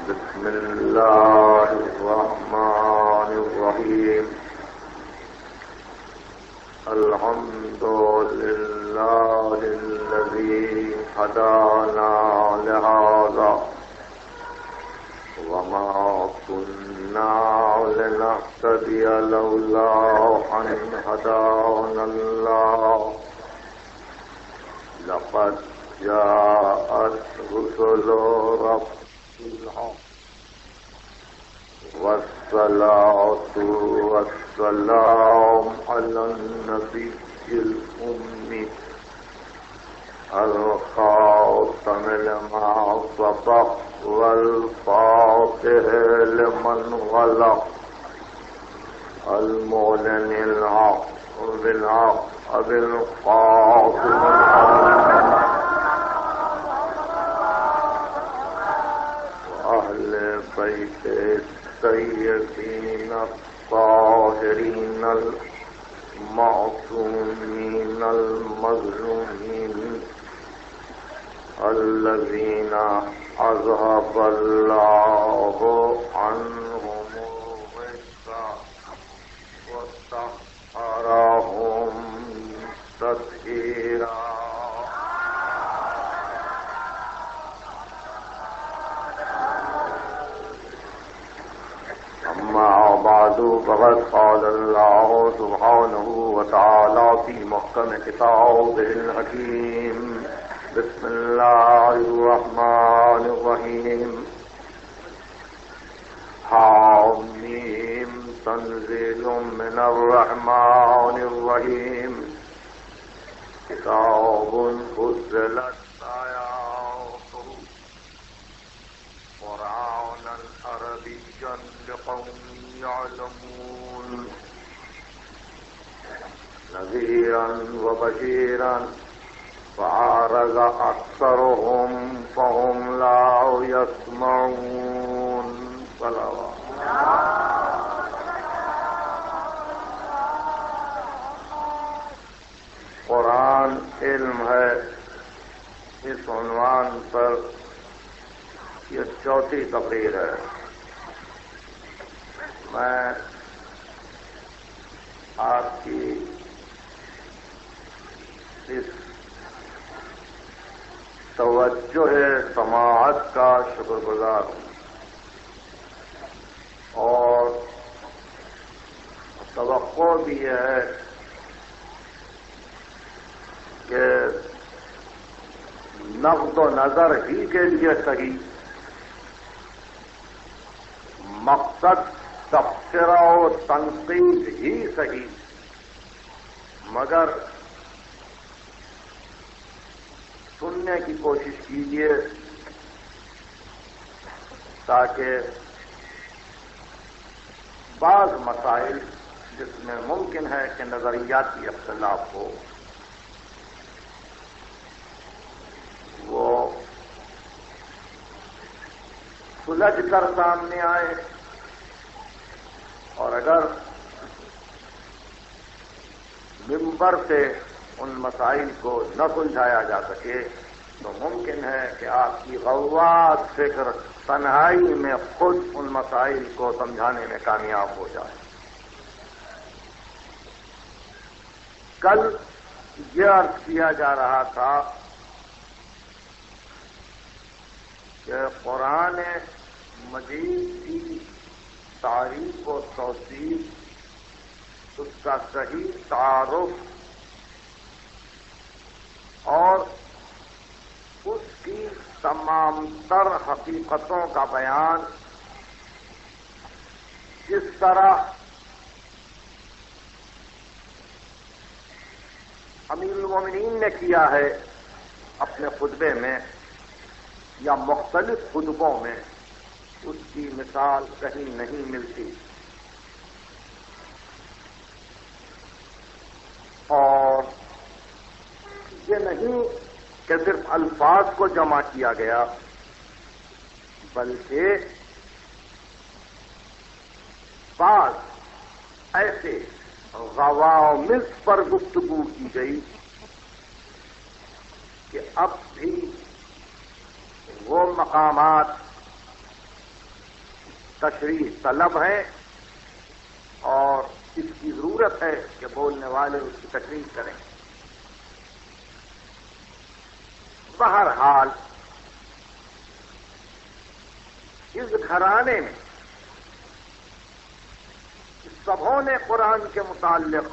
بسم الله الرحمن الرحيم الحمد لله الذي هدانا لهذا وما كنا لنهتدي لولا أن هدانا الله لقد جاءت رسل ربنا والصلاة والسلام على النبي الأمي الخاتم لما سبق والفاتح لمن غلق المعلن الحق بالحق بالقاسم وأهل بيت السيدين الطاهرين المعصومين المظلومين الذين أذهب الله عنهم الرجس وطهرهم تطهيرا. أما بعد فقد قال الله سبحانه وتعالى في محكم كتابه الحكيم بسم الله الرحمن الرحيم حاميم تنزيل من الرحمن الرحيم كتاب فصلت آياته قرآنا عربيا لقوم يعلمون نذيرا وبشيرا فأعرض أكثرهم فهم لا يسمعون. صلوات. قرآن علم ہے، اس عنوان پر یہ چوتھی تقریر ہے. میں آپ کی اس توجہ سماعت کا شکر گزار ہوں اور توقع بھی یہ ہے کہ نقد و نظر ہی کے لیے صحیح، مقصد تبصرہ و تنقید ہی صحیح، مگر سننے کی کوشش کیجیے تاکہ بعض مسائل جس میں ممکن ہے کہ نظریاتی اختلاف ہو وہ سلجھ کر سامنے آئے، اور اگر منبر سے ان مسائل کو نہ سلجھایا جا سکے تو ممکن ہے کہ آپ کی غواص فکر تنہائی میں خود ان مسائل کو سمجھانے میں کامیاب ہو جائے. کل یہ عرض کیا جا رہا تھا کہ قرآن مجید کی تعریف و توصیف، اس کا صحیح تعارف اور اس کی تمام تر حقیقتوں کا بیان جس طرح امیر المومنین نے کیا ہے اپنے خطبے میں یا مختلف خطبوں میں، اس کی مثال کہیں نہیں ملتی. اور یہ نہیں کہ صرف الفاظ کو جمع کیا گیا بلکہ بعض ایسے غوامض پر گفتگو کی گئی کہ اب بھی وہ مقامات تشریح طلب ہیں اور اس کی ضرورت ہے کہ بولنے والے اس کی تشریح کریں. بہرحال اس گھرانے میں سبھوں نے قرآن کے متعلق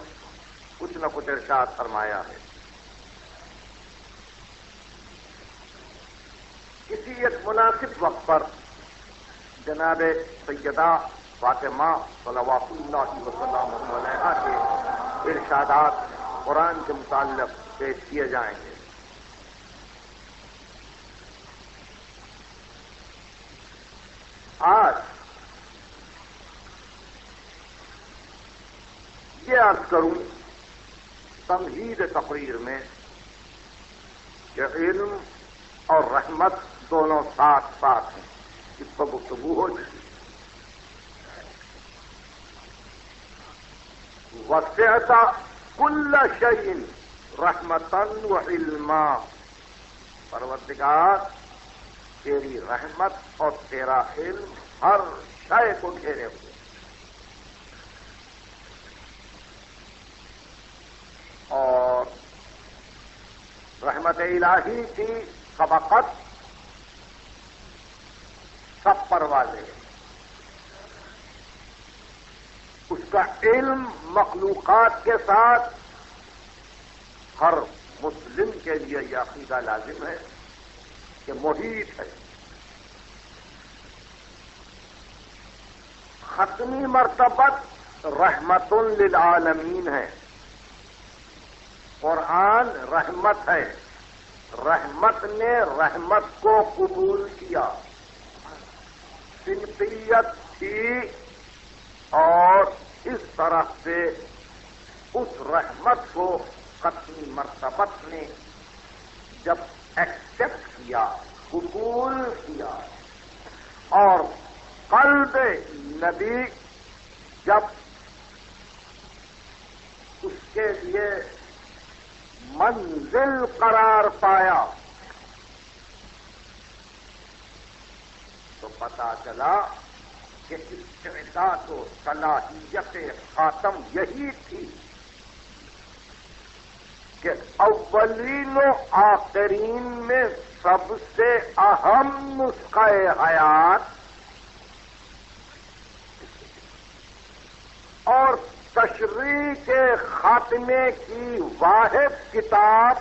کچھ نہ کچھ ارشاد فرمایا ہے. کسی ایک مناسب وقت پر جناب سیدہ فاطمہ صلوات اللہ وسلم علیہا کے ارشادات قرآن کے متعلق پیش کیے جائیں گے. آج یہ عرض کروں تمہید تقریر میں کہ علم اور رحمت دونوں ساتھ ساتھ ہیں. اس پر گفتگو ہو چکی. وسعت کل شیء رحمتا و علما. پروردگار تیری رحمت اور تیرا علم ہر شے کو گھیرے ہوئے. اور رحمت الہی کی سبقت سب پر واضح ہے. اس کا علم مخلوقات کے ساتھ ہر مسلم کے لیے یہ عقیدہ لازم ہے کہ محیط ہے. ختمی مرتبت رحمت للعالمین ہے. قرآن رحمت ہے. رحمت نے رحمت کو قبول کیا. صنفیت تھی اور اس طرح سے اس رحمت کو ختمی مرتبت نے جب ایکسپٹ کیا، قبول کیا، اور قلب نبی جب اس کے لیے منزل قرار پایا تو پتا چلا کہ استعداد و صلاحیت خاتم یہی تھی کہ اولین و آخرین میں سب سے اہم نسخہ حیات اور تشریح کے خاتمے کی واحد کتاب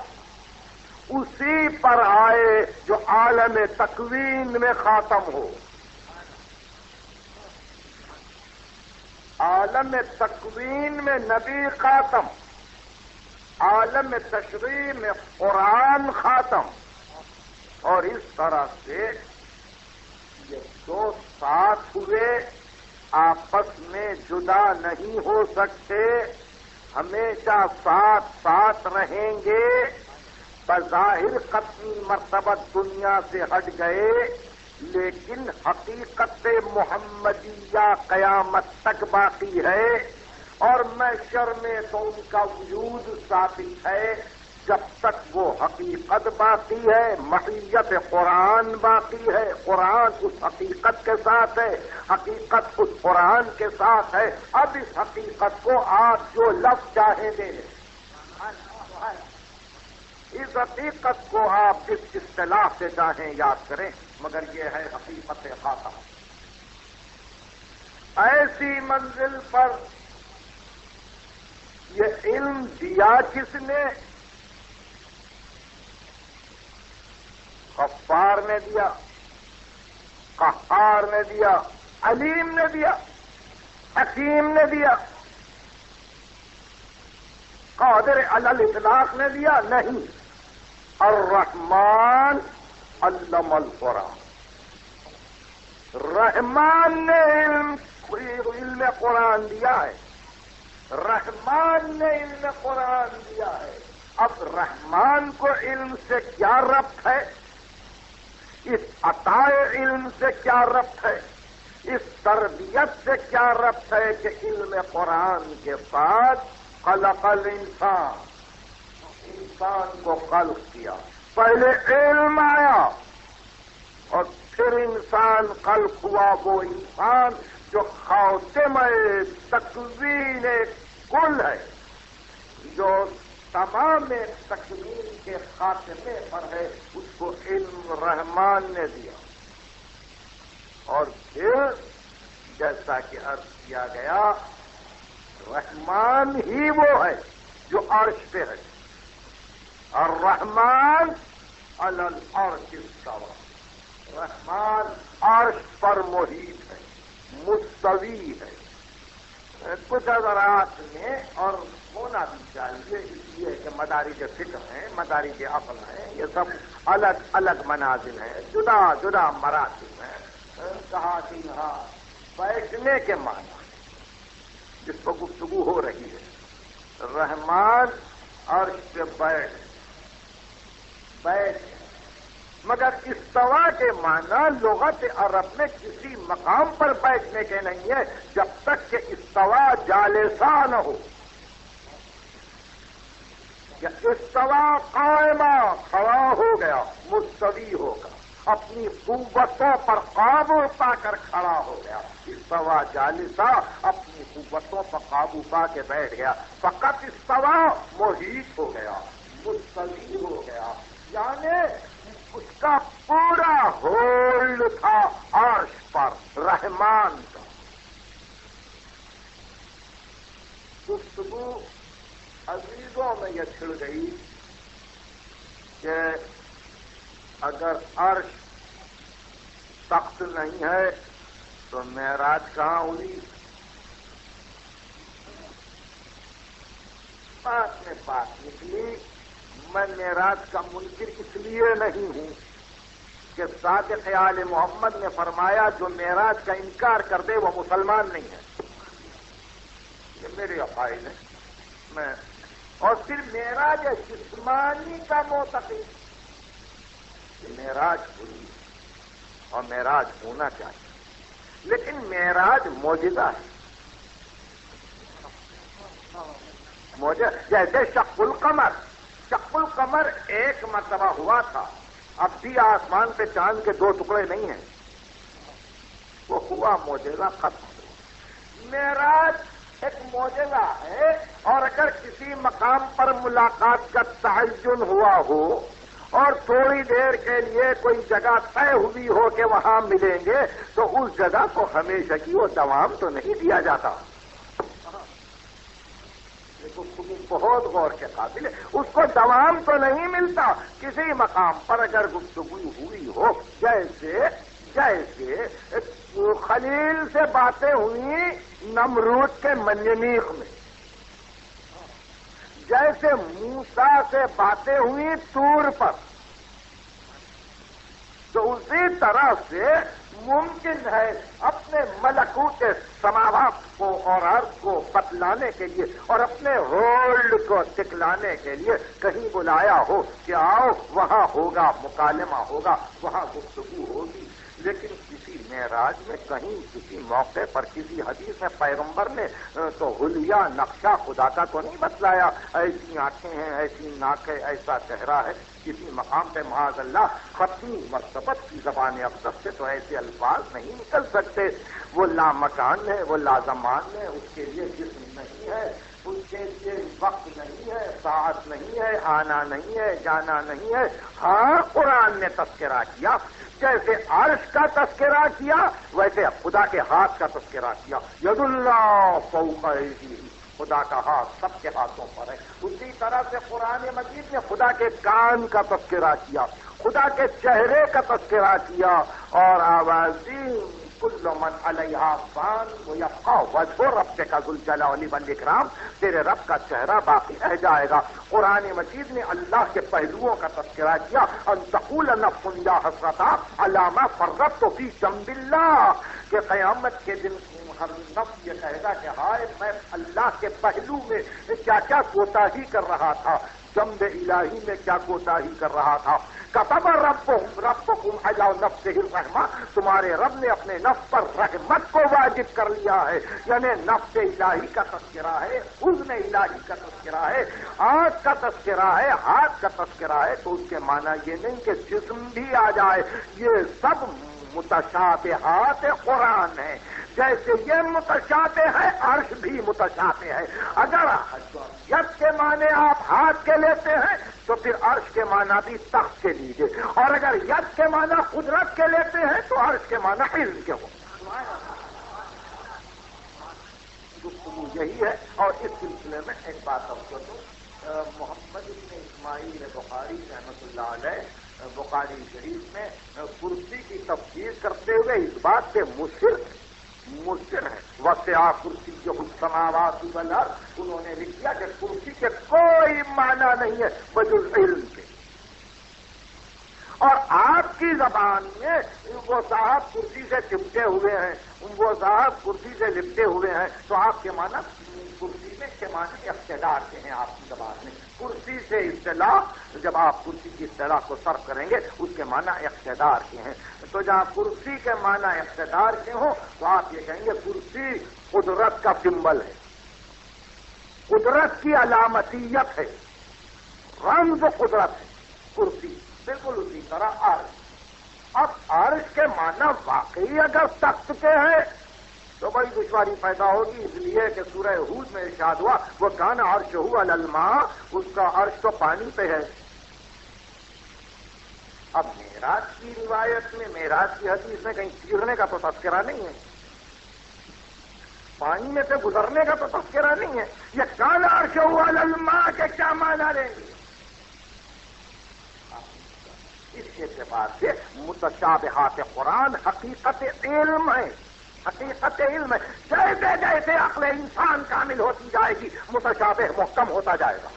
اسی پر آئے جو عالم تکوین میں خاتم ہو. عالم تکوین میں نبی خاتم، عالم تشریح میں قرآن خاتم. اور اس طرح سے یہ دو ساتھ ہوئے، آپس میں جدا نہیں ہو سکتے، ہمیشہ ساتھ ساتھ رہیں گے. بظاہر ختمی مرتبہ دنیا سے ہٹ گئے لیکن حقیقت محمدیہ قیامت تک باقی ہے. اور محشر میں تو ان کا وجود ثابت ہے. جب تک وہ حقیقت باقی ہے، معیت قرآن باقی ہے. قرآن اس حقیقت کے ساتھ ہے، حقیقت اس قرآن کے ساتھ ہے. اب اس حقیقت کو آپ جو لفظ چاہیں دیں، اس حقیقت کو آپ جس اصطلاح سے چاہیں یاد کریں، مگر یہ ہے حقیقت خاتم. ایسی منزل پر یہ علم دیا کس نے؟ غفار نے دیا، قہار نے دیا، علیم نے دیا، حکیم نے دیا. قادر علی الاطلاق نے دیا نہیں. الرحمن علم القرآن. رحمان نے علم قرآن دیا ہے. رحمان نے علم قرآن دیا ہے. اب رحمان کو علم سے کیا ربط ہے؟ اس عطاء علم سے کیا ربط ہے؟ اس تربیت سے کیا ربط ہے کہ علم قرآن کے بعد خلق الانسان، انسان کو خلق کیا. پہلے علم آیا اور پھر انسان خلق ہوا وہ انسان جو خاتمہ تکوین کل ہے، جو تمام تکوین کے خاتمے پر ہے، اس کو علم رحمان نے دیا۔ اور پھر جیسا کہ عرض کیا گیا، رحمان ہی وہ ہے جو عرش پہ ہے، الرحمن علی العرش استوی، رحمان عرش پر محیط ہے، مستوی ہے۔ کچھ حضرات میں اور ہونا بھی چاہیے، اس لیے کہ مدارج فکر ہیں، مدارج عقل ہیں، یہ سب الگ الگ منازل ہیں، جدا جدا مراتب ہیں۔ کہا کہ یہاں بیٹھنے کے معنی جس پر گفتگو ہو رہی ہے، رحمان عرش پہ بیٹھ، مگر استوا کے معنی لغت عرب میں کسی مقام پر بیٹھنے کے نہیں ہے جب تک کہ استوا جالسا نہ ہو، یا استوا قائمہ کھڑا ہو گیا، مستوی ہوگا، اپنی قوتوں پر قابو پا کر کھڑا ہو گیا، استوا جالسا اپنی قوتوں پر قابو پا کے بیٹھ گیا، فقط استوا محیط ہو گیا، مستوی ہو گیا، یعنی اس کا پورا ہولڈ تھا عرش پر رحمان کا۔ گفتگو عزیزوں میں یہ چھڑ گئی کہ اگر عرش تخت نہیں ہے تو معراج کہاں ہوئی؟ بات میں بات نکلی۔ میں معراج کا منکر اس لیے نہیں ہوں کہ صادق آل محمد نے فرمایا جو معراج کا انکار کر دے وہ مسلمان نہیں ہے، یہ میرے عقائد ہے۔ اور پھر معراج جسمانی کا معتقد کہ معراج ہوئی اور معراج ہونا چاہیے، لیکن معراج معجزہ ہے، جیسے شق القمر ایک مرتبہ ہوا تھا، اب بھی آسمان پہ چاند کے دو ٹکڑے نہیں ہیں، وہ ہوا معجزہ ختم ہوا۔ معراج ایک معجزہ ہے، اور اگر کسی مقام پر ملاقات کا تعین ہوا ہو اور تھوڑی دیر کے لیے کوئی جگہ طے ہوئی ہو کہ وہاں ملیں گے تو اس جگہ کو ہمیشہ کی وہ دوام تو نہیں دیا جاتا۔ گفتگو بہت غور کے قابل ہے، اس کو دوام تو نہیں ملتا۔ کسی مقام پر اگر گفتگو ہوئی ہو، جیسے خلیل سے باتیں ہوئی نمرود کے منجنیق میں، جیسے موسیٰ سے باتیں ہوئی طور پر، تو اسی طرح سے ممکن ہے اپنے ملکوت سماوات کو اور ارض کو بتلانے کے لیے اور اپنے ہولڈ کو دکھلانے کے لیے کہیں بلایا ہو کہ آؤ وہاں ہوگا مکالمہ ہوگا، وہاں گفتگو ہوگی۔ لیکن کسی معراج میں کہیں کسی موقع پر کسی حدیث میں پیغمبر نے تو حلیہ نقشہ خدا کا تو نہیں بتلایا، ایسی آنکھیں ہیں، ایسی ناک ہے، ایسا چہرہ ہے۔ کسی مقام پہ معاذ اللہ ختمی مرتبت کی زبان اقدس سے تو ایسے الفاظ نہیں نکل سکتے۔ وہ لامکان ہے، وہ لازمان ہے، اس کے لیے جسم نہیں ہے، اس کے لیے وقت نہیں ہے، ساعت نہیں ہے، آنا نہیں ہے، جانا نہیں ہے۔ ہاں قرآن نے تذکرہ کیا، جیسے عرش کا تذکرہ کیا ویسے خدا کے ہاتھ کا تذکرہ کیا، ید اللہ فوق ایدیہم، خدا کا ہاتھ سب کے ہاتھوں پر ہے۔ اسی طرح سے قرآن مجید نے خدا کے کان کا تذکرہ کیا، خدا کے چہرے کا تذکرہ کیا، اور آوازی کل من علیہا فان ویبقی وجہ ربک ذو الجلال والاکرام، تیرے رب کا چہرہ باقی رہ جائے گا۔ قرآن مجید نے اللہ کے پہلوؤں کا تذکرہ کیا، ان تقول نفس یا حسرتا علی ما فرطت فی جنب اللہ، کہ قیامت کے دن ہر نفس یہ کہے گا کہ ہائے میں اللہ کے پہلو میں کیا کیا کوتاہی کر رہا تھا، جنب الہی میں کیا کوتاہی کر رہا تھا۔ کتب ربکم علی نفسہ الرحمہ، تمہارے رب نے اپنے نفس پر رحمت کو واجب کر لیا ہے، یعنی نفس الہی کا تذکرہ ہے، حزن الہی کا تذکرہ ہے، آنکھ کا تذکرہ ہے، ہاتھ کا تذکرہ ہے۔ تو اس کے معنی یہ نہیں کہ جسم بھی آ جائے، یہ سب متشابہات قرآن ہیں، جیسے یہ متشابہ ہے عرش بھی متشابہ ہے۔ اگر ید کے معنی آپ ہاتھ کے لیتے ہیں تو پھر عرش کے معنی بھی تخت کے لیجیے، اور اگر ید کے معنی قدرت کے لیتے ہیں تو عرش کے معنی علم کے ہوں۔ گفتگو یہی ہے۔ اور اس سلسلے میں ایک بات آپ کو دوں، محمد بن اسماعیل بخاری رحمۃ اللہ علیہ بخاری شریف میں کرسی کی تفسیر کرتے ہوئے اس بات سے مصر ہیں، وسع کرسی جو السماوات والارض، انہوں نے لکھ دیا کہ کرسی کے کوئی معنی نہیں ہے بجز علم کے۔ اور آپ کی زبان میں وہ صاحب کرسی سے چپٹے ہوئے ہیں، وہ صاحب کرسی سے لپٹے ہوئے ہیں، تو آپ کے معنی کرسی میں کے معنی اقتدار کے ہیں آپ کی زبان میں۔ کرسی سے اصطلاح، جب آپ کرسی کی اصطلاح کو صرف کریں گے اس کے معنی اقتدار کے ہیں، تو جہاں کرسی کے معنی اقتدار کے ہوں تو آپ یہ کہیں گے کرسی قدرت کا سمبل ہے، قدرت کی علامتیت ہے، رمز قدرت ہے کرسی۔ بالکل اسی طرح عرش۔ اب عرش کے معنی واقعی اگر تخت کے ہیں تو بڑی دشواری پیدا ہوگی، اس لیے کہ سورہ ہود میں ارشاد ہوا وہ کان عرشہ علی الماء، اس کا عرش تو پانی پہ ہے۔ اب معراج کی روایت میں، معراج کی حدیث میں کہیں چیرنے کا تو تذکرہ نہیں ہے، پانی میں سے گزرنے کا تو تذکرہ نہیں ہے۔ یہ کان عرشہ علی الماء کے کیا معنی لیں گے؟ اس اعتبار سے متشابہات قرآن حقیقت علم ہے، حقیقت علم ہے۔ جیسے جیسے عقل انسان کامل ہوتی جائے گی متشابہ محکم ہوتا جائے گا،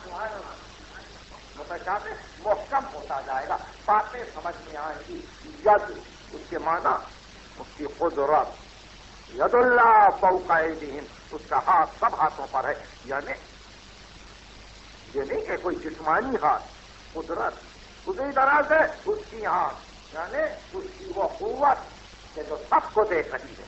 متشابہ محکم ہوتا جائے گا، باتیں سمجھ میں آئیں گی۔ ید اس کے معنی اس کی قدرت، ید اللہ فوق ایدیہم، اس کا ہاتھ سب ہاتھوں پر ہے، یعنی یہ نہیں کہ کوئی جسمانی ہاتھ، قدرت اسی طرح سے اس کی آنکھ، یعنی اس کی وہ قوت کہ جو سب کو دیکھ رہی ہے،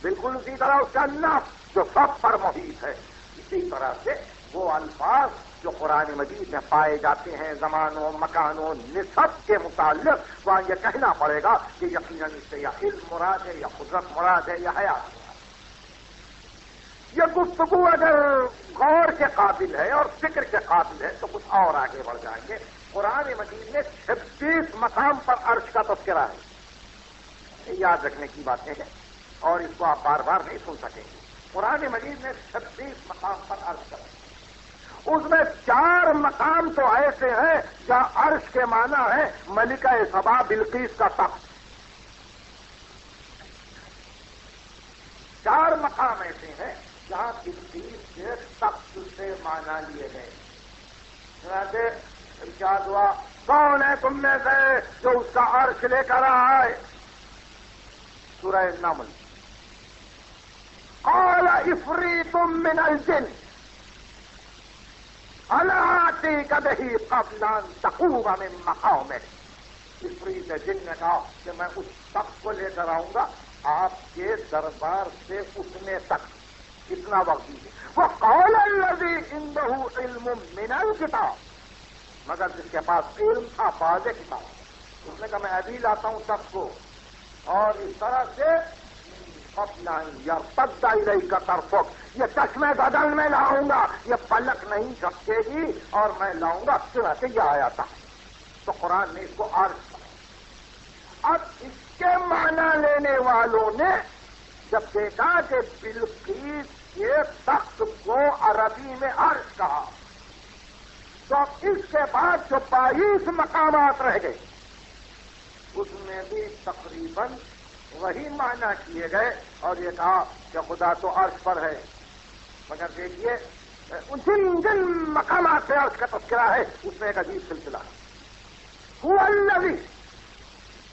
بالکل اسی طرح اس کا نفس جو سب پر محیط ہے۔ اسی طرح سے وہ الفاظ جو قرآن مجید میں پائے جاتے ہیں زمان و مکان و نسب کے متعلق، وہاں یہ کہنا پڑے گا کہ یقیناً اس سے یا علم مراد ہے، یا قدرت مراد ہے، یا حیات۔ یہ گفتگو اگر غور کے قابل ہے اور فکر کے قابل ہے تو کچھ اور آگے بڑھ جائیں گے۔ قرآن مجید میں 26 مقام پر عرش کا تذکرہ ہے، یاد رکھنے کی باتیں ہیں اور اس کو آپ بار بار نہیں سن سکیں گے۔ قرآن مجید میں 26 مقام پر عرش کا ہے، اس میں 4 مقام تو ایسے ہیں جہاں عرش کے معنی ہے ملکہ سبا بلقیس کا تخت۔ 4 مقام ایسے ہیں جہاں بلقیس کے تخت سے معنی لیے گئے۔ ارشاد ہوا کون ہے تم میں سے جو اس کا عرش لے کر رہا ہے؟ سورہ نمل۔ قال عفریت من الجن الا آتیک بہ قبل ان تقوم من مقامک۔ عفریت جن نے کہا کہ میں اس تخت کو لے کر آؤں گا آپ کے دربار سے اٹھنے تک، کتنا وقت دیجیے۔ وقال الذی عنده علم من الکتاب، مگر جس کے پاس علم تھا باز کتاب، اس نے کہا میں ابھی لاتا ہوں سب کو، اور اس طرح سے اپنا یرتد الیک طرفک، یہ چشمے بدل میں لاؤں گا، یہ پلک نہیں جھپکے گی اور میں لاؤں گا، چنانچہ یہ آیا تھا۔ تو قرآن نے اس کو عرش کہا۔ اب اس کے معنی لینے والوں نے جب دیکھا کہ بلقیس کے تخت کو عربی میں عرش کہا تو اس کے بعد جو 22 مقامات رہ گئے اس میں بھی تقریباً وہی معنی کیے گئے، اور یہ کہا کہ خدا تو عرش پر ہے، مگر دیکھیے جن مقامات سے عرش کا تذکرہ ہے اس میں ایک عجیب سلسلہ ہے۔ هو الذی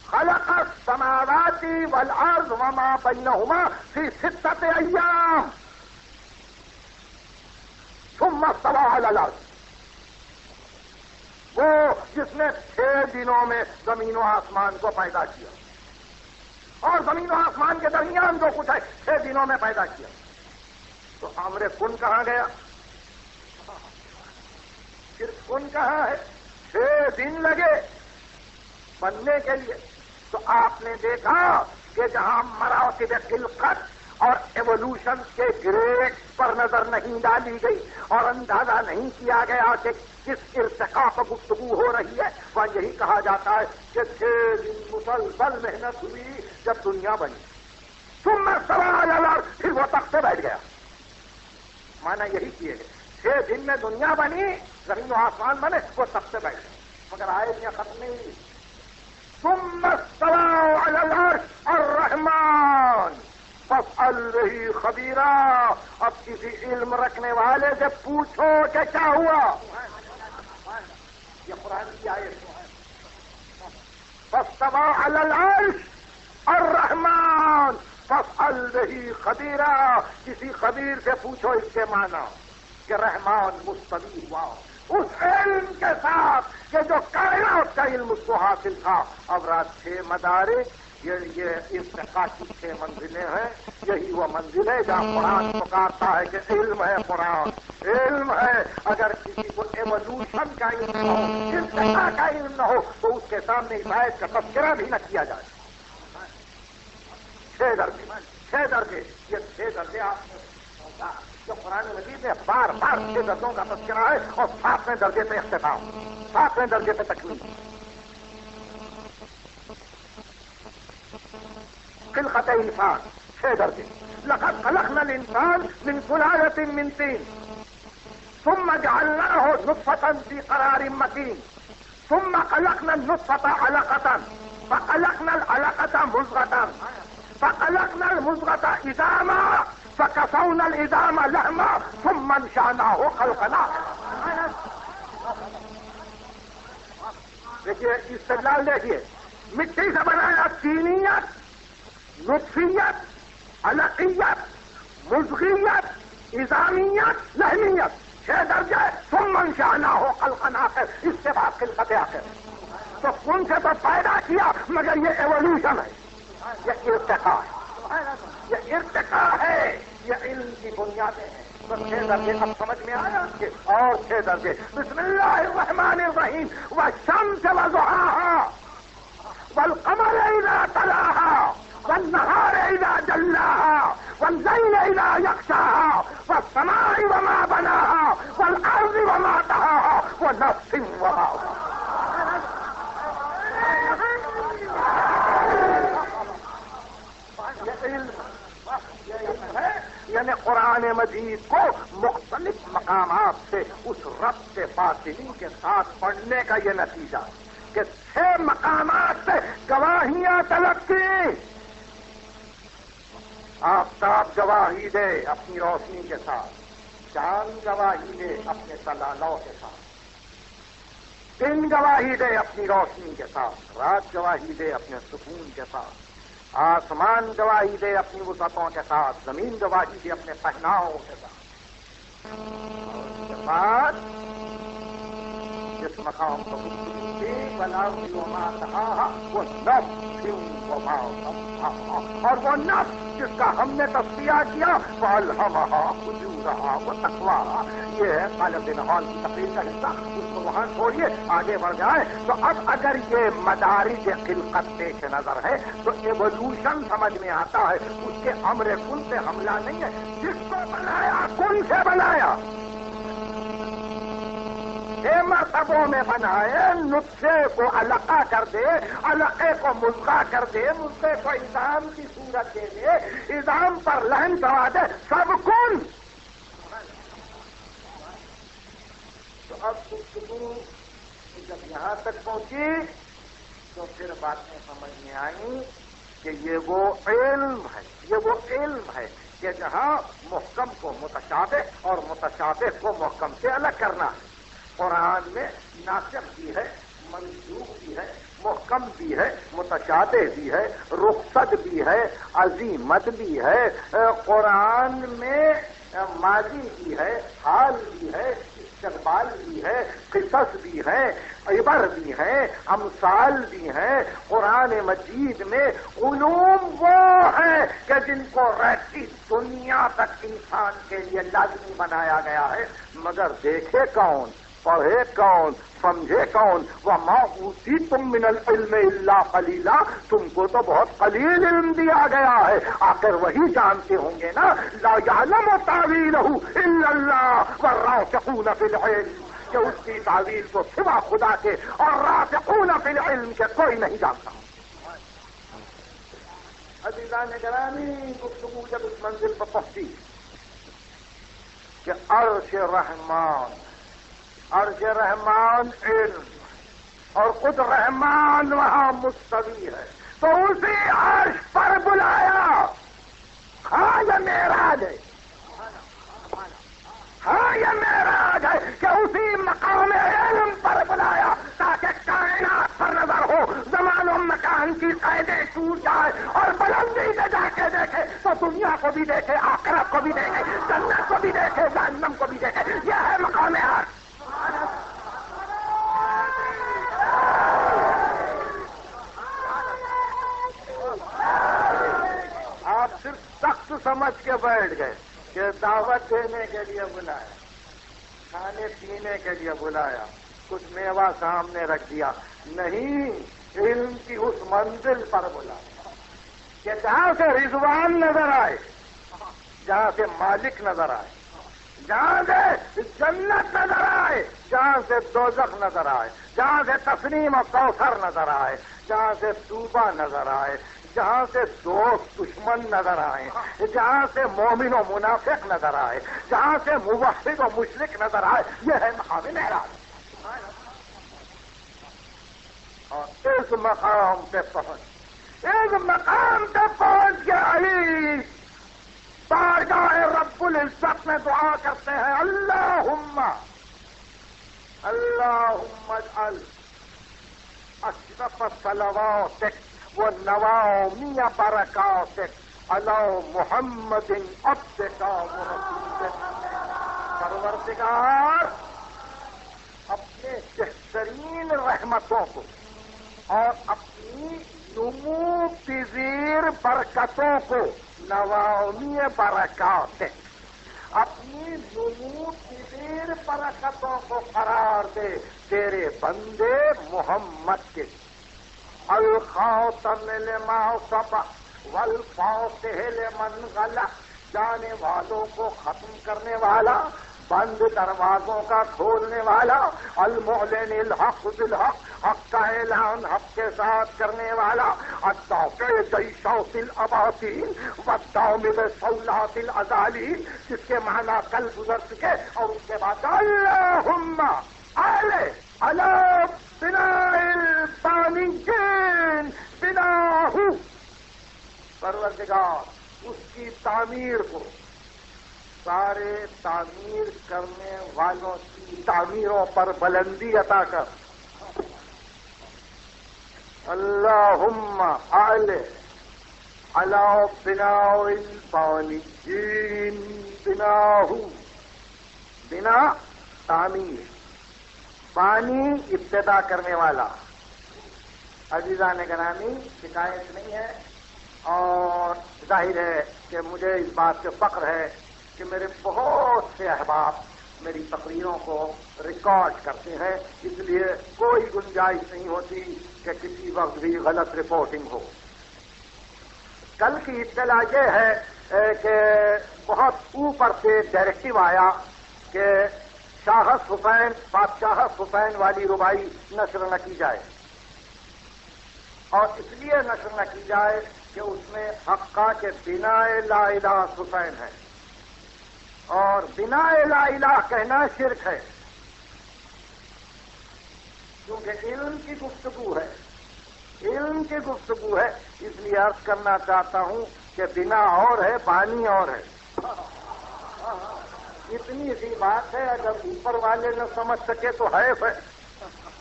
خلق السماوات والارض وما بینہما فی 6 ایام ثم استوى علی العرش، وہ جس نے 6 دنوں میں زمین و آسمان کو پیدا کیا، اور زمین و آسمان کے درمیان جو کچھ ہے 6 دنوں میں پیدا کیا۔ تو امر کن کہاں گیا؟ پھر کن کہاں ہے؟ 6 دن لگے بننے کے لیے، تو آپ نے دیکھا کہ جہاں مراتب خلقت اور ایوولوشن کے گریڈ پر نظر نہیں ڈالی گئی اور اندازہ نہیں کیا گیا کہ کس ارتقاء پر گفتگو ہو رہی ہے، وہاں یہی کہا جاتا ہے کہ 6 دن مسلسل محنت ہوئی جب دنیا بنی، ثم استوى على العرش، پھر وہ تخت پہ بیٹھ گیا. مانا یہی کیے گئے 6 دن میں دنیا بنی، زمین و آسمان بنے، وہ تخت پہ بیٹھ گیا. مگر آیت یہ ختم نہیں ہوئی. ثم استوى على العرش الرحمن فاسأل به خبیرا. اب کسی علم رکھنے والے سے پوچھو کہ کیا ہوا. یہ قرآن کی آیت ہے. فاستوى على العرش الرحمن فاسأل به خبیرا. کسی خبیر سے پوچھو اس کے معنی کہ رحمان مستوی ہوا اس علم کے ساتھ کہ جو کائنات کا علم اس کو حاصل تھا. اب رات 6 مدارک، یہ ارتقاء کی 6 منزلیں ہیں. یہی وہ منزل ہے جہاں قرآن پکارتا ہے کہ علم ہے، قرآن علم ہے. اگر کسی کو ایوولوشن کا علم نہ ہو، ارتقاء کا علم نہ ہو، تو اس کے سامنے اس آیت کا تذکرہ بھی نہ کیا جائے. 6 درجے، یہ 6 درجے آپ نے جو قرآن مجید میں بار بار 6 درجوں کا تذکرہ ہے اور 7ویں درجے پہ اختتام، 7ویں درجے پہ تکمیل. خلقت انسان 6 درجے. لقد خلقنا الانسان من سلالة من طين ثم جعلناه نطفة في قرار مكين ثم خلقنا النطفة علقة فخلقنا العلقة مضغة فخلقنا المضغة عظاما فكسونا العظام لحما ثم انشأناه خلقا. دیکھیے استدلال دیکھیے. مٹی سے بنایا طینیت، نطفیت، علقیت، مضغیت، عظامیت، لحمیت. 6 درجے. ثم انشأناه خلقا آخر. اس کے بعد خلقت آخر. تو ان سے تو پیدا کیا، مگر یہ ایوولوشن ہے، یہ ارتقاء ہے، یہ ارتقاء ہے، یہ علم کی بنیادیں ہیں. تو 6 درجے اب سمجھ میں آیا کہ اور 6 درجے. بسم اللہ الرحمن الرحیم. والشمس وضحاها والقمر اذا تلاها والنهار اذا جلاها والليل اذا يغشاها والسماء وما بناها والارض وما طحاها ونفس وما یعنی قرآن مجید کو مختلف مقامات سے اس ربط باطنی کے ساتھ پڑھنے کا یہ نتیجہ کہ 6 مقامات سے گواہیاں طلب کی. آفتاب گواہی دے اپنی روشنی کے ساتھ، چاند گواہی دے اپنے تلالوں کے ساتھ، دن گواہی دے اپنی روشنی کے ساتھ، رات گواہی دے اپنے سکون کے ساتھ، آسمان گواہی دے اپنی وسعتوں کے ساتھ، زمین گواہی دے اپنے پہناؤں کے ساتھ. اس کے بعد جس مقام کو وہ نفس اور وہ نفس جس کا ہم نے تذکیہ کیا فالہمہا فجورہا وتقواہا. یہ ہے طالب نحال کی تقریر کا حصہ. اس کو وہاں چھوڑیے، آگے بڑھ جائیں. تو اب اگر یہ مدارج خلقت پیش نظر ہے تو ایوولوشن سمجھ میں آتا ہے. اس کے امر کن سے حملہ نہیں ہے. جس کو بنایا کن سے بنایا. 6 مرتبوں میں بنائے. نطفے کو علقہ کر دے، علقے کو مضغہ کر دے، مضغے کو عظام کی صورت دے دے، عظام پر لہن کرا دے، سب کن. تو اب گفتگو جب یہاں تک پہنچی تو پھر باتیں سمجھ میں آئیں کہ یہ وہ علم ہے، یہ وہ علم ہے کہ جہاں محکم کو متشابہ اور متشابہ کو محکم سے الگ کرنا ہے. قرآن میں ناسخ بھی ہے، منسوخ بھی ہے، محکم بھی ہے، متشابہ بھی ہے، رخصت بھی ہے، عزیمت بھی ہے. قرآن میں ماضی بھی ہے، حال بھی ہے، استقبال بھی ہے، قصص بھی ہے، عبر بھی ہیں، امثال بھی ہیں. قرآن مجید میں علوم وہ ہیں کہ جن کو رہتی دنیا تک انسان کے لیے لازمی بنایا گیا ہے. مگر دیکھے کون؟ پڑھے کون، سمجھے کون؟ وما اوتیتم من العلم الا قلیلا، تم کو تو بہت قلیل علم دیا گیا ہے، آخر وہی جانتے ہوں گے نا. لا یعلم تاویلہ الا اللہ والراسخون فی العلم، کہ اس کی تعویل کو سوا خدا کے اور راسخون فی العلم کے کوئی نہیں جانتا. عزیزان گرامی، گفتگو جب اس منزل پر پہنچی کہ عرش رحمان علم اور خود رحمان وہاں مستوی ہے، تو اسی عرش پر بلایا. ہاں یہ معراج ہے، ہاں یہ معراج ہے کہ اسی مقام علم پر بلایا تاکہ کائنات پر نظر ہو، زمان و مکان کی قیدیں ٹوٹ جائے اور بلندی سے جا کے دیکھے تو دنیا کو بھی دیکھے، آخرت کو بھی دیکھے، جنت کو بھی دیکھے، جہنم کو بھی دیکھے. یہ ہے مقام عرش. آپ صرف سخت سمجھ کے بیٹھ گئے کہ دعوت دینے کے لیے بلایا، کھانے پینے کے لیے بلایا، کچھ میوہ سامنے رکھ دیا. نہیں، علم کی اس منزل پر بلایا کہ جہاں سے رضوان نظر آئے، جہاں سے مالک نظر آئے، جہاں سے جنت نظر آئے، جہاں سے دوزخ نظر آئے، جہاں سے تسنیم و کوثر نظر آئے، جہاں سے توبہ نظر آئے، جہاں سے دوست دشمن نظر آئے، جہاں سے مومن و منافق نظر آئے، جہاں سے موحد و مشرک نظر آئے. یہ ہے مقام معراج. اور اس مقام پہ پہنچ کے علی بارگاہ رب العزت میں دعا کرتے ہیں، اللہم اجعل اشرف صلواتک ونوامی برکاتک علی محمد عبدک ورسولک. پروردگار، اپنے بہترین رحمتوں کو اور اپنی نمو پذیر برکتوں کو، نوامی برکات، اپنی نمو پذیر برکتوں کو قرار دے تیرے بندے محمد کے. الخاتم لما سبق والفاتح لمن غلق، جانے والوں کو ختم کرنے والا، بند دروازوں کا کھولنے والا، المعلن الحق بالحق، حق کا اعلان حق کے ساتھ کرنے والا، الدافع جیشوت الاباطیل والدامغ صولات الازالین، جس کے معنی کل گزر چکے. اور اس کے بعد اللہم علی بناء البانیین بناہ، پروردگار اس کی تعمیر کو سارے تعمیر کرنے والوں کی تعمیروں پر بلندی عطا کر. اللہم علی بناء البانیین بناہ، بنا تعمیر، پانی ابتدا کرنے والا. عزیزان گرامی، شکایت نہیں ہے، اور ظاہر ہے کہ مجھے اس بات سے فخر ہے کہ میرے بہت سے احباب میری تقریروں کو ریکارڈ کرتے ہیں، اس لیے کوئی گنجائش نہیں ہوتی کہ کسی وقت بھی غلط رپورٹنگ ہو. کل کی اطلاع یہ ہے کہ بہت اوپر سے ڈائریکٹو آیا کہ شاہس حسین، بادشاہ حسین والی ربائی نشر نہ کی جائے، اور اس لیے نشر نہ کی جائے کہ اس میں حقہ کے بنا لا الہ حسین ہے، اور بنا لا الہ کہنا شرک ہے، کیونکہ علم کی گفتگو ہے، علم کی گفتگو ہے. اس لیے عرض کرنا چاہتا ہوں کہ بنا اور ہے، بانی اور ہے. اتنی سی بات ہے، اگر اوپر والے نہ سمجھ سکے تو حیف ہے،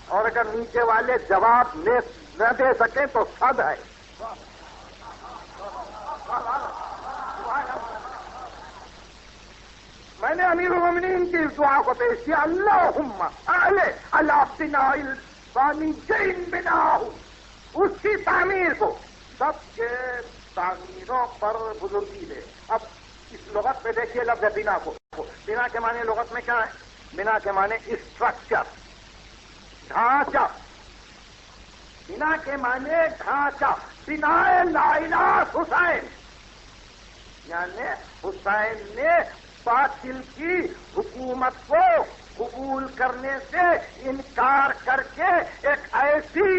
اور اگر نیچے والے جواب نہ دے سکے تو صد ہے. میں نے امیر المومنین کی اس دعا کو پیش کیا، اللہم اعلی علی بناء البانیین بناہ، اس کی تعمیر کو، سب کے تعمیروں پر بزرگی دے. اب اس لغت پہ دیکھیے لفظ بنا کو، بنا کے معنی لغت میں کیا ہے؟ بنا کے معنی اسٹرکچر، ڈھانچہ، بنا کے معنی ڈھانچہ، بنا لا الہ حسین، یعنی حسین نے باطل کی حکومت کو قبول کرنے سے انکار کر کے ایک ایسی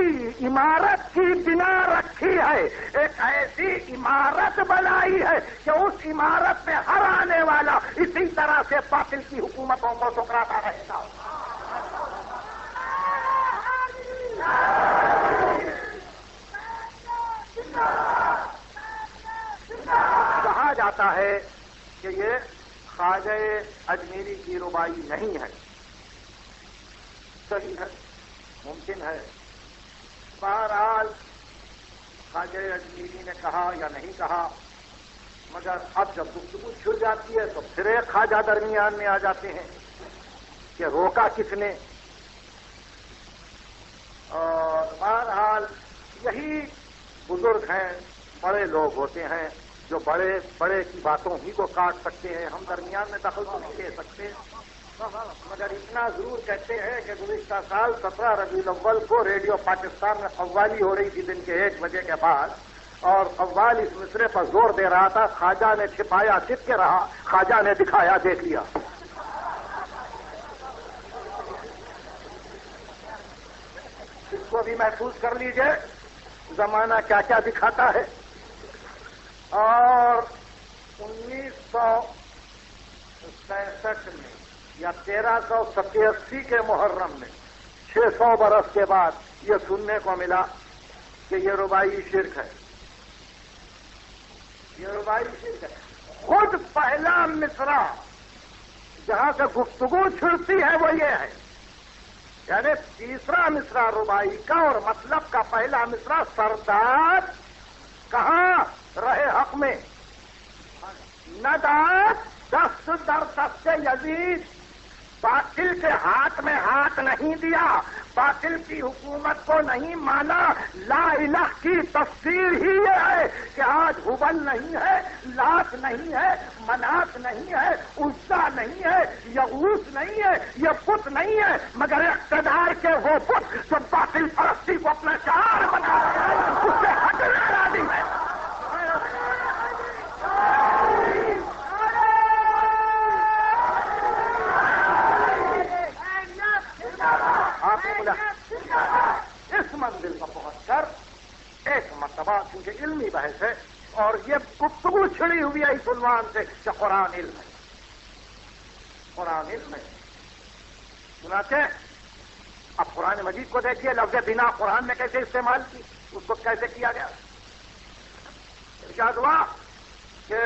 عمارت کی بنا رکھی ہے، ایک ایسی عمارت بنائی ہے کہ اس عمارت میں ہر آنے والا اسی طرح سے باطل کی حکومتوں کو ٹھکراتا رہے گا۔ کہا جاتا ہے کہ یہ خواجہ اجمیری کی ربائی نہیں ہے، صحیح ہے، ممکن ہے، بہرحال خواجہ اجمیری نے کہا یا نہیں کہا، مگر اب جب گفتگو چھڑ جاتی ہے تو پھر ایک خواجہ درمیان میں آ جاتے ہیں کہ روکا کس نے۔ اور بہرحال یہی بزرگ ہیں، بڑے لوگ ہوتے ہیں جو بڑے بڑے کی باتوں ہی کو کاٹ سکتے ہیں، ہم درمیان میں دخل تو نہیں دے سکتے، مگر اتنا ضرور کہتے ہیں کہ گزشتہ سال 17 ربیع الاول کو ریڈیو پاکستان میں قوالی ہو رہی تھی دن کے 1 بجے کے بعد، اور قوال اس مصرے پر زور دے رہا تھا، خواجہ نے چھپایا چھپ کے رہا، خواجہ نے دکھایا دیکھ لیا۔ اس کو بھی محفوظ کر لیجئے، زمانہ کیا کیا دکھاتا ہے۔ اور 1967 میں یا 1387 کے محرم میں 600 برس کے بعد یہ سننے کو ملا کہ یہ ربائی شرک ہے، یہ ربائی شرک ہے۔ خود پہلا مصرع جہاں سے گفتگو چھڑتی ہے وہ یہ ہے، یعنی تیسرا مصرع ربائی کا اور مطلب کا پہلا مصرع سردار کہاں رہے حق میں، ندات دست در دست یزید، باطل کے ہاتھ میں ہاتھ نہیں دیا، باطل کی حکومت کو نہیں مانا۔ لا الہ کی تفسیر ہی یہ ہے کہ آج ہبل نہیں ہے، لات نہیں ہے، منات نہیں ہے، عزا نہیں ہے، یغوث نہیں ہے، یہ بت نہیں ہے، مگر اقتدار کے وہ بت جو باطل پرستی کو اپنا شعار بنا رہے ہیں، اس سے ہٹنے راضی ہے۔ آپ نے بولا اس منزل پر پہنچ کر ایک مرتبہ، کیونکہ علمی بحث ہے اور یہ گفتگو چھڑی ہوئی ہے اس عنوان سے کہ قرآن علم ہے، قرآن علم ہے۔ چنانچہ اب قرآن مجید کو دیکھیے، لفظ بنا قرآن میں کیسے استعمال کی، اس کو کیسے کیا گیا۔ ارشاد ہوا کہ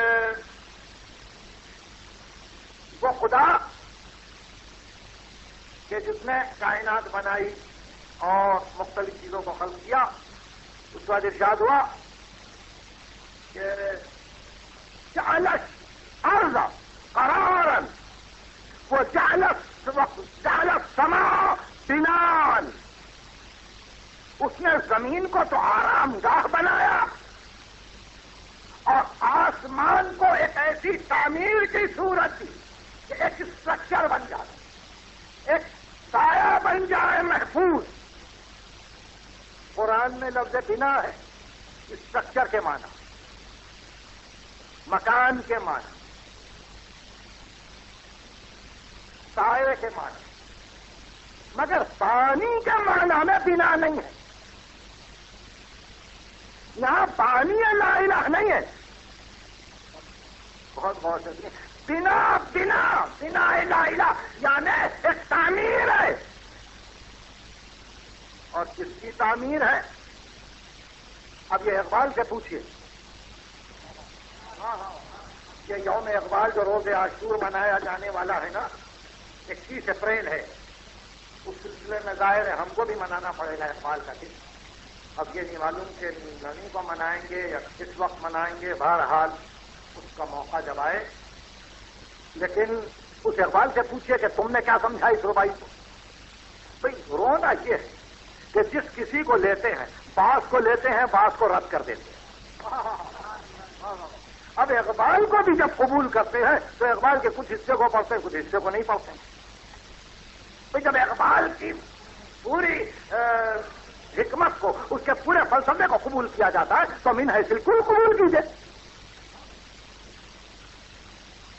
وہ خدا کہ جس نے کائنات بنائی اور مختلف چیزوں کو خلق کیا، اس کے بعد ارشاد ہوا کہ جعل الارض قرارا وجعل السماء بناء، اس نے زمین کو تو آرام گاہ بنایا اور آسمان کو ایک ایسی تعمیر کی صورت دی کہ ایک اسٹرکچر بن جائے، ایک سایہ بن جائے محفوظ۔ قرآن میں لفظ بنا ہے اسٹرکچر کے معنی، مکان کے معنی، سائے کے معنی، مگر پانی کے معنی میں بنا نہیں ہے۔ یہاں پانی لا الہ نہیں ہے، بہت بہت شکریہ۔ بنا بنا بنا لا الہ یعنی ایک تعمیر ہے، اور کس کی تعمیر ہے؟ اب یہ اقبال سے پوچھیے، یہ یوم اقبال جو روز عاشور منایا جانے والا ہے نا، 21 اپریل ہے، اس سلسلے میں ظاہر ہے ہم کو بھی منانا پڑے گا اقبال کا دن۔ اب یہ نہیں معلوم کہ غنی کو منائیں گے یا کس وقت منائیں گے، بہرحال اس کا موقع جب آئے۔ لیکن اس اقبال سے پوچھیے کہ تم نے کیا سمجھا اس ربائی کو؟ بھائی رونا یہ ہے کہ جس کسی کو لیتے ہیں، بعض کو لیتے ہیں، بعض کو رد کر دیتے ہیں۔ اب اقبال کو بھی جب قبول کرتے ہیں تو اقبال کے کچھ حصے کو پڑھتے ہیں، کچھ حصے کو نہیں پڑھتے ہیں۔ تو جب اقبال کی پوری حکمت کو، اس کے پورے فلسفے کو قبول کیا جاتا ہے تو من حیث الکل قبول کیجیے۔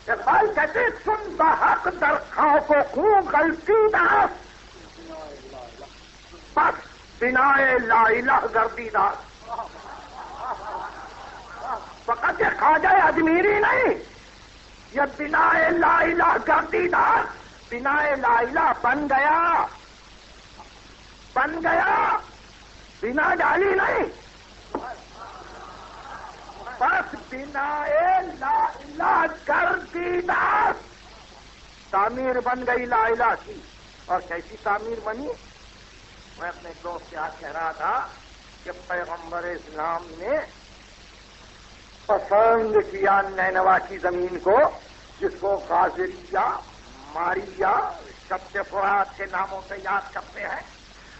اقبال کہتے سن بحق در خوف و خون غلطی داس، بس بنا لا الہ گردیدہ۔ فقط یہ خواجہ اجمیری نہیں، یہ بنا لا الہ گردیدہ، بنا لا الہ بن گیا، بن گیا، بنا ڈالی نہیں، بس بنا لا الہ گردیدہ تعمیر بن گئی لا الہ کی۔ اور کیسی تعمیر بنی؟ میں اپنے دوست سے آج کہہ رہا تھا کہ پیغمبر اسلام نے پسند کیا نینوا کی زمین کو، جس کو غازریہ، ماریہ، شبد فرات کے ناموں سے یاد کرتے ہیں،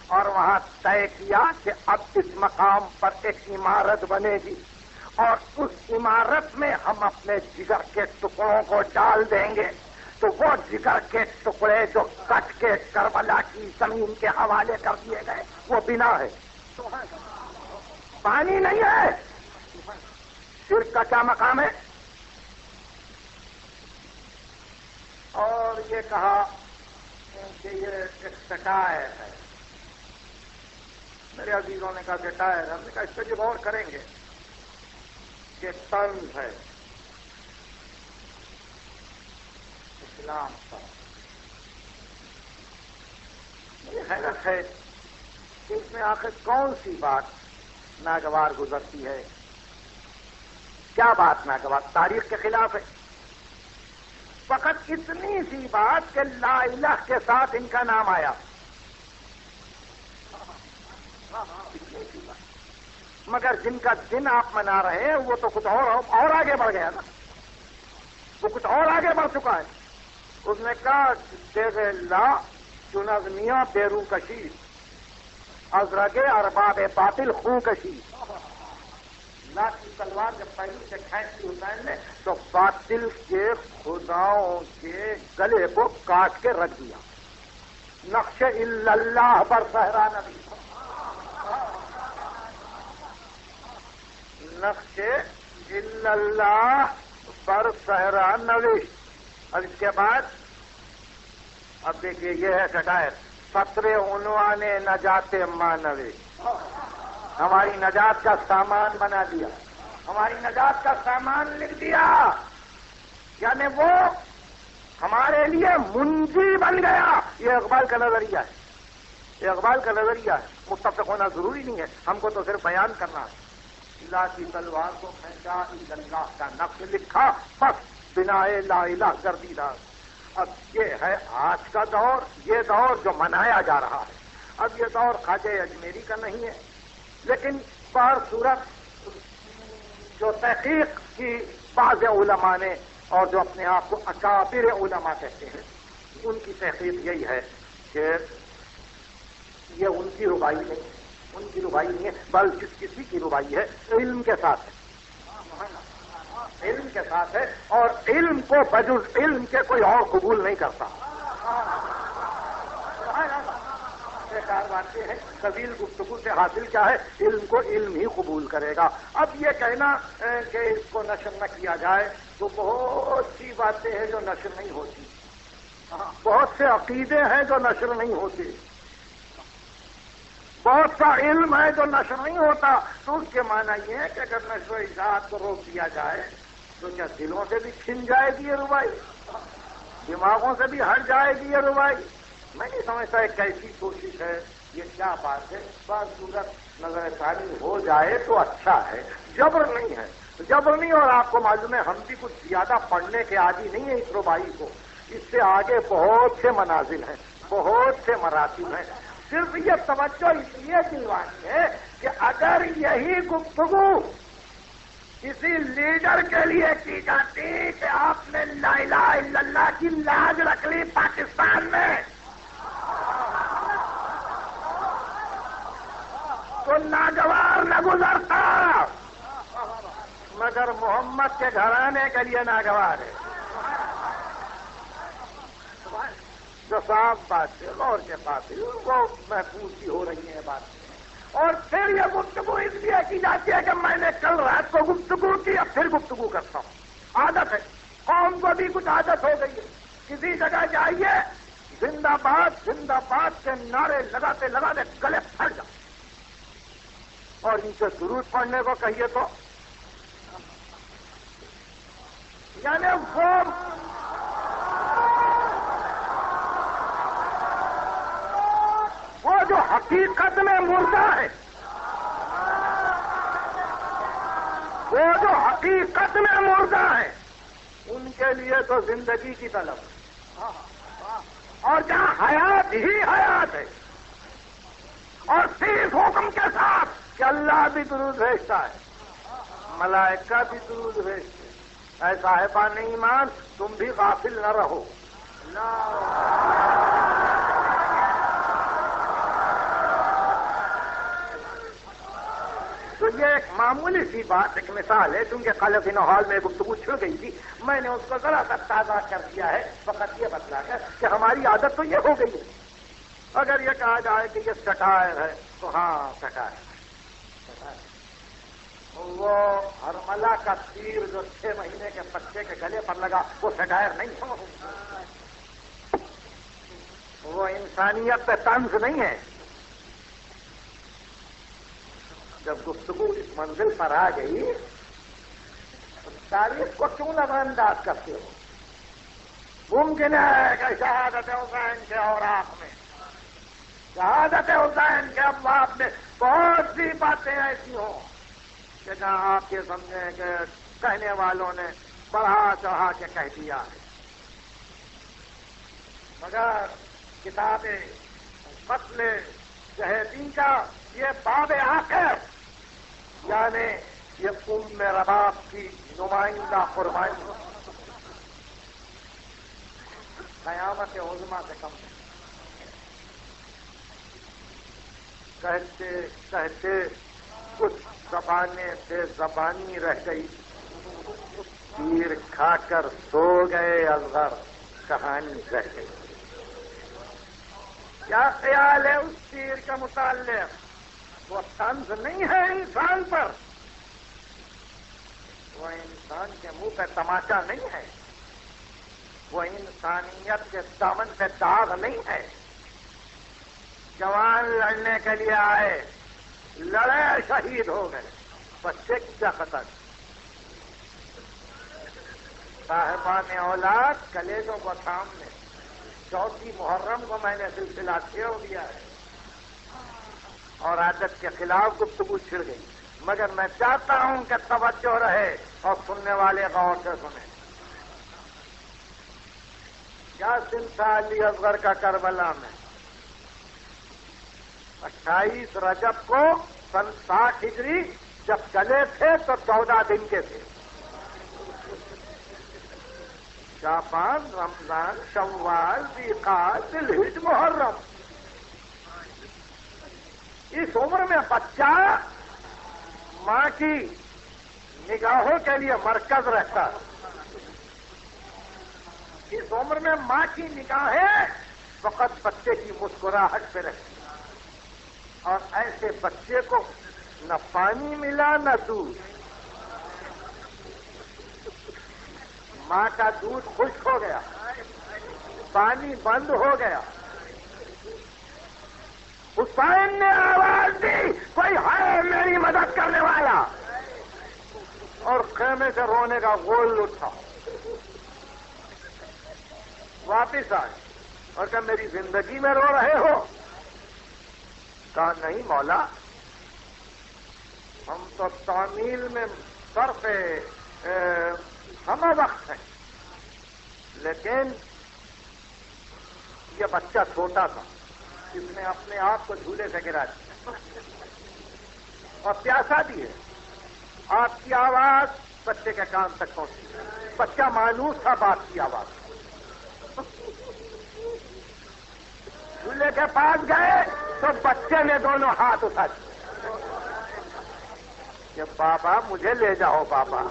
اور وہاں طے کیا کہ اب اس مقام پر ایک عمارت بنے گی اور اس عمارت میں ہم اپنے جگر کے ٹکڑوں کو ڈال دیں گے۔ تو وہ جگر کے ٹکڑے جو کٹ کے کربلا کی زمین کے حوالے کر دیے گئے وہ بنا ہے، پانی نہیں ہے۔ شرک کا کیا مقام ہے؟ اور یہ کہا کہ یہ ایک سٹائر ہے۔ میرے عزیزوں نے کہا سٹائر، ہم نے کہا اس پہ جو غور کریں گے کہ طنز ہے اسلام کا۔ مجھے حیرت ہے کہ اس میں آخر کون سی بات ناگوار گزرتی ہے؟ کیا بات ناگوار؟ تاریخ کے خلاف ہے۔ فقط اتنی سی بات کہ لا الہ کے ساتھ ان کا نام آیا، اتنی سی بات۔ مگر جن کا دن آپ منا رہے ہیں وہ تو کچھ اور آگے بڑھ گیا نا، وہ کچھ اور آگے بڑھ چکا ہے۔ اس نے کہا تیغ لا چنز میاں بیرو کشی، ازرگ ارباب باطل خوں کشی۔ لا کی تلوار جب پہلو سے کھینچی حسین نے تو باطل کے خداؤں کے گلے کو کاٹ کے رکھ دیا۔ نقش اللہ بر صحرا نبی، نقش اللہ بر صحرا نویش۔ اور اس کے بعد اب دیکھیے یہ ہے سٹائر، سطر عنوان نجات مانوی، ہماری نجات کا سامان بنا دیا، ہماری نجات کا سامان لکھ دیا، یعنی وہ ہمارے لیے منجی بن گیا۔ یہ اقبال کا نظریہ ہے، یہ اقبال کا نظریہ ہے۔ متفق ہونا ضروری نہیں ہے، ہم کو تو صرف بیان کرنا ہے۔ اللہ کی تلوار کو پھینکا، اللہ کا نقش لکھا، بس بنا لا الہ گردیدہ۔ اب یہ ہے آج کا دور، یہ دور جو منایا جا رہا ہے۔ اب یہ دور خواجہ اجمیری کا نہیں ہے، لیکن بہر صورت جو تحقیق کی بعض علماء نے اور جو اپنے آپ کو اکابر علماء کہتے ہیں، ان کی تحقیق یہی ہے کہ یہ ان کی ربائی نہیں، ان کی ربائی نہیں ہے، بلکہ کسی کی ربائی ہے، علم کے ساتھ ہے، علم کے ساتھ ہے، اور علم کو بجز علم کے کوئی اور قبول نہیں کرتا۔ باتیں ہیں طویل گفتگو سے حاصل کیا ہے؟ علم کو علم ہی قبول کرے گا۔ اب یہ کہنا کہ اس کو نشر نہ کیا جائے تو بہت سی باتیں ہیں جو نشر نہیں ہوتی، بہت سے عقیدے ہیں جو نشر نہیں ہوتے، بہت سا علم ہے جو نشر نہیں ہوتا۔ تو اس کے معنی یہ ہے کہ اگر نشر و اشاعت کو روک دیا جائے تو کیا دلوں سے بھی چھن جائے گی یہ ربائی، دماغوں سے بھی ہٹ جائے گی یہ ربائی؟ میں نہیں سمجھتا ہے کیسی کوشش ہے، یہ کیا بات ہے۔ بعض صورت نظر ثانی ہو جائے تو اچھا ہے، جبر نہیں ہے، جبر نہیں۔ اور آپ کو معلوم ہے ہم بھی کچھ زیادہ پڑھنے کے عادی نہیں ہیں اس ربائی کو، اس سے آگے بہت سے منازل ہیں، بہت سے مراتب ہیں۔ صرف یہ توجہ اس لیے دلوانی ہے کہ اگر یہی گفتگو کسی لیڈر کے لیے کی جاتی کہ آپ نے لا الہ الا اللہ کی لاج رکھ لی پاکستان میں، تو ناگوار نہ گزرتا، مگر محمد کے گھرانے کے لیے ناگوار ہے۔ جو صاف بات ہے غور کے قابل وہ محفوظ بھی ہو رہی ہیں بات. اور پھر یہ گفتگو اس لیے کی جاتی ہے کہ میں نے کل رات کو گفتگو کی اب پھر گفتگو کرتا ہوں. عادت ہے, قوم کو بھی کچھ عادت ہو گئی ہے. کسی جگہ جائیے زندہ باد کے نعرے لگاتے لگاتے گلے پھٹ جاؤ, اور ان سے درود پڑھنے کو کہیے تو یعنی وہ جو حقیقت میں مردہ ہے, وہ جو حقیقت میں مردہ ہے, ان کے لیے تو زندگی کی طلب ہے. اور جہاں حیات ہی حیات ہے, اور صرف حکم کے ساتھ کہ اللہ بھی درود بھیجتا ہے, ملائکہ بھی درود بھیجتے ہیں. اے صاحبان ایمان, تم بھی غافل نہ رہو. تو یہ ایک معمولی سی بات, ایک مثال ہے, کیونکہ کل فی ہال میں گفتگو چھڑ گئی تھی, میں نے اس کو ذرا سا تازہ کر دیا ہے, فقط یہ بتلا کر کہ ہماری عادت تو یہ ہو گئی ہے. اگر یہ کہا جائے کہ یہ سٹائر ہے تو ہاں سٹائر. وہ ہرملا کا تیر جو 6 مہینے کے بچے کے گلے پر لگا وہ سٹائر نہیں ہے, وہ انسانیت پہ طنز نہیں ہے. جب گفتگو اس منزل پر آ گئی تو تاریخ کو کیوں نظر انداز کرتے ہو؟ ممکن ہے کہ شہادت حسین کے اوراق میں, شہادت حسین کے ابواب میں بہت سی باتیں ایسی ہوں کہ جہاں آپ یہ سمجھیں کہ کہنے والوں نے بڑھا چڑھا کے کہہ دیا ہے, مگر کتاب قتل شہیدین کا یہ باب آخر, یعنی یہ ام رباب کی نمائندہ قربانی قیامت عظمیٰ سے کم ہے. کہتے کہتے کچھ زبانیں بے زبانی رہ گئی, تیر کھا کر سو گئے اصغر, کہانی رہ گئی. کیا خیال ہے اس تیر کے متعلق؟ وہ طنز نہیں ہے انسان پر, وہ انسان کے منہ پہ تماچا نہیں ہے, وہ انسانیت کے دامن پہ داغ نہیں ہے. جوان لڑنے کے لیے آئے, لڑے, شہید ہو گئے, بچے کی کیا خطر. صاحبان اولاد کلیجوں کو سامنے, 4 محرم کو میں نے سلسلہ چھیڑ دیا ہے اور عادت کے خلاف گفتگو چھڑ گئی, مگر میں چاہتا ہوں کہ توجہ رہے اور سننے والے غور سے سنیں. یاسین تھا علی اصغر کا کربلا میں 28 رجب کو سن 60 ہجری, جب چلے تھے تو 14 دن کے تھے. شعبان, رمضان, شوال, ذیقعدہ, ذوالحجہ, محرم. اس عمر میں بچہ ماں کی نگاہوں کے لیے مرکز رہتا ہے. اس عمر میں ماں کی نگاہیں فقط بچے کی مسکراہٹ پہ رہتی, اور ایسے بچے کو نہ پانی ملا نہ دودھ. ماں کا دودھ خشک ہو گیا, پانی بند ہو گیا. حسین نے آواز دی, کوئی ہے میری مدد کرنے والا, اور خیمے سے رونے کا غول اٹھا. واپس آئے اور کہ میری زندگی میں رو رہے ہو؟ کہا نہیں مولا, ہم تو تعمیل میں صرف ہمہ وقت ہیں, لیکن یہ بچہ چھوٹا تھا, اس نے اپنے آپ کو جھولے سے گرا دیا اور پیاسا بھی ہے. آپ کی آواز بچے کے کان تک پہنچی. بچہ مانوس تھا باپ کی آواز. جھولے کے پاس گئے تو بچے نے دونوں ہاتھ اٹھا دیے کہ بابا مجھے لے جاؤ, بابا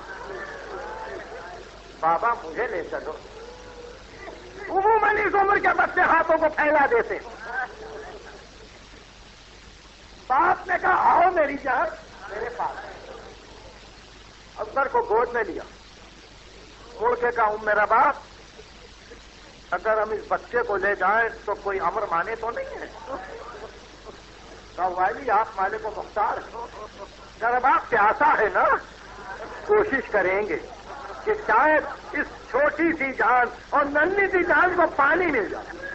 بابا مجھے لے چلو. عموماً اس عمر کے بچے ہاتھوں کو پھیلا دیتے. باپ نے کہا آؤ میری جان میرے پاس. اکبر کو گود میں لیا, مڑ کے کہا میرا باپ, اگر ہم اس بچے کو لے جائیں تو کوئی امر مانے تو نہیں ہے؟ کہا والی آپ مالک کو مختار ہیں. میرا باپ پیاسا ہے نا, کوشش کریں گے کہ شاید اس چھوٹی سی جان اور ننھی سی جان کو پانی مل جائے,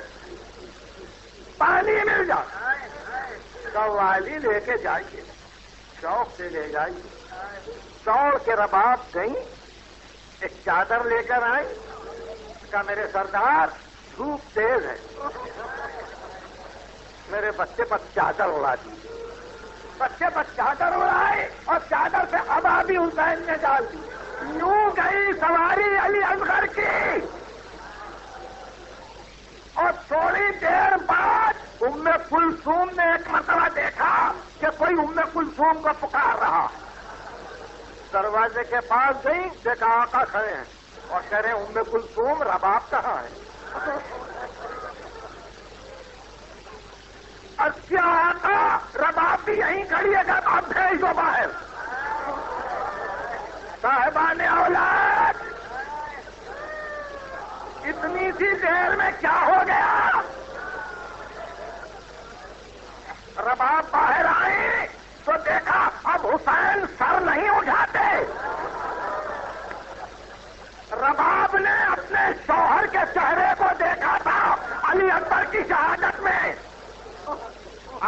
پانی مل جائے. کہا والی لے کے جائیے, شوق سے لے جائیے. دوڑ کے رباب گئی, ایک چادر لے کر آئی. کہا میرے سردار دھوپ تیز ہے, میرے بچے پر چادر اڑا دی. بچے پر چادر اڑائے اور چادر سے ابا بھی حسین نے ڈال دی. یوں گئی سواری علی اصغر کی, اور تھوڑی دیر بعد ام کلثوم نے ایک مرتبہ دیکھا کہ کوئی ام کلثوم کو پکار رہا. دروازے کے پاس گئی, دیکھا آقا کھڑے ہیں اور کہہ رہے ام کلثوم رباب کہاں ہے؟ اچھا آقا رباب بھی یہیں کھڑی ہے, کہ آپ بھیج دو باہر. صاحبان اولاد اتنی سی دیر میں کیا ہو گیا؟ رباب باہر آئے تو دیکھا اب حسین سر نہیں اٹھاتے. رباب نے اپنے شوہر کے چہرے کو دیکھا تھا علی اکبر کی شہادت میں,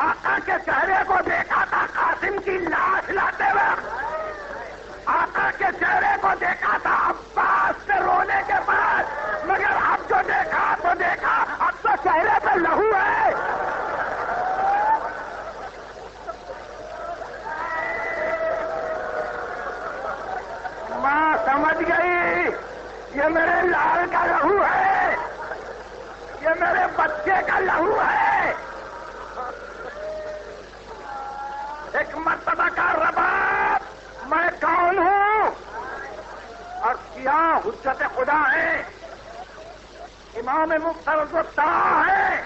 آقا کے چہرے کو دیکھا تھا قاسم کی لاش لاتے وقت, آقا کے چہرے کو دیکھا تھا عباس سے رونے کے بعد, مگر اب جو دیکھا تو دیکھا اب تو چہرے پہ لہو ہے. ماں سمجھ گئی یہ میرے لال کا لہو ہے, یہ میرے بچے کا لہو ہے. ایک مرتبہ کا رباب میں کون ہوں اور کیا حجت خدا ہے, امام مفترض ہے.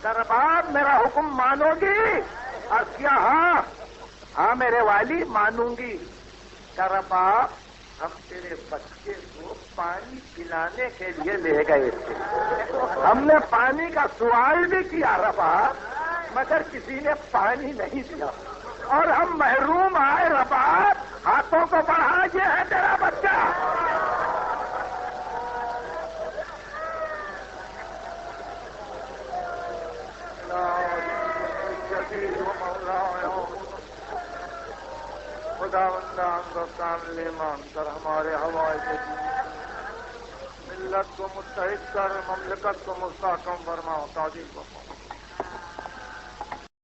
رباب میرا حکم مانو گی؟ اور کیا ہاں ہاں میرے والی مانوں گی. رباب ہم تیرے بچے کو پانی پلانے کے لیے لے گئے تھے, ہم نے پانی کا سوال بھی کیا رباب, مگر کسی نے پانی نہیں دیا اور ہم محروم آئے. رباب ہاتھوں کو بڑھا, یہ ہے تیرا بچہ. خدا بندان کر ہمارے ہوائے ملت کو متحد کر, مملکت کو مستحکم فرما, تعظیم کو